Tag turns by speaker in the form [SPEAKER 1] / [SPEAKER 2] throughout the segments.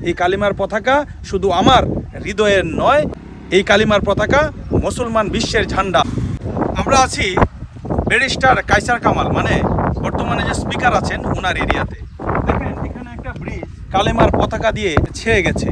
[SPEAKER 1] এই কালিমার পতাকা শুধু আমার হৃদয়ের নয়, এই কালিমার পতাকা মুসলমান বিশ্বের ঝান্ডা। আমরা আছি ব্যারিস্টার কায়সার কামাল, মানে বর্তমানে যে স্পিকার আছেন ওনার এরিয়াতে। দেখেন এখানে একটা ব্রিজ কালেমার পতাকা দিয়ে ছেয়ে গেছে,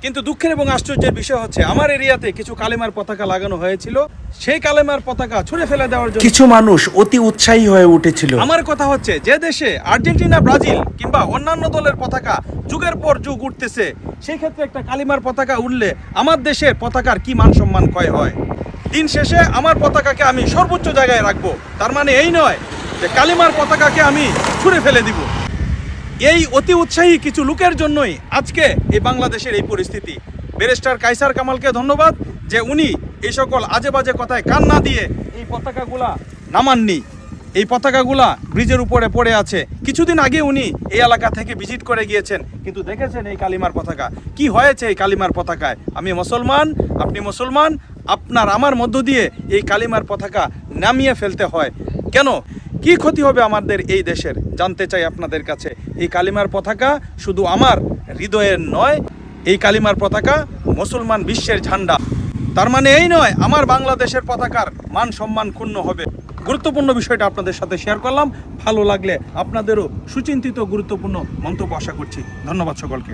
[SPEAKER 1] কিন্তু দুঃখের এবং আশ্চর্যের বিষয় হচ্ছে আমার এরিয়াতে কিছু কালেমার পতাকা লাগানো হয়েছিল, সেই কালেমার পতাকা ছুঁড়ে ফেলে দেওয়ার জন্য
[SPEAKER 2] কিছু মানুষ অতি উৎসাহী হয়ে উঠেছিল।
[SPEAKER 1] আমার কথা হচ্ছে, যে দেশে আর্জেন্টিনা, ব্রাজিল কিংবা অন্যান্য দলের পতাকা যুগের পর যুগ উঠতেছে, সেই ক্ষেত্রে একটা কালিমার পতাকা উঠলে আমার দেশের পতাকার কি মান সম্মান ক্ষয় হয়। দিন শেষে আমার পতাকাকে আমি সর্বোচ্চ জায়গায় রাখবো, তার মানে এই নয় যে কালিমার পতাকাকে আমি ছুঁড়ে ফেলে দিব। এই অতি উৎসাহী কিছু লোকের জন্যই আজকে এই বাংলাদেশের এই পরিস্থিতি। ব্যারিস্টার কায়সার কামালকে ধন্যবাদ যে উনি এই সকল আজে বাজে কথায় কান না দিয়ে এই পতাকাগুলা নামাননি। এই পতাকাগুলা ব্রিজের উপরে পড়ে আছে। কিছুদিন আগে উনি এই এলাকা থেকে ভিজিট করে গিয়েছেন, কিন্তু দেখেছেন এই কালিমার পতাকা কি হয়েছে। এই কালিমার পতাকায় আমি মুসলমান, আপনি মুসলমান, আপনার আমার মধ্য দিয়ে এই কালিমার পতাকা নামিয়ে ফেলতে হয় কেন? কি ক্ষতি হবে আমাদের এই দেশের, জানতে চাই আপনাদের কাছে। এই কালিমার পতাকা শুধু আমার হৃদয়ের নয়, এই কালিমার পতাকা মুসলমান বিশ্বের ঝান্ডা। তার মানে এই নয় আমার বাংলাদেশের পতাকার মান সম্মান ক্ষুণ্ণ হবে। গুরুত্বপূর্ণ বিষয়টা আপনাদের সাথে শেয়ার করলাম। ভালো লাগলে আপনাদেরও সুচিন্তিত গুরুত্বপূর্ণ মন্তব্য আশা করছি। ধন্যবাদ সকলকে।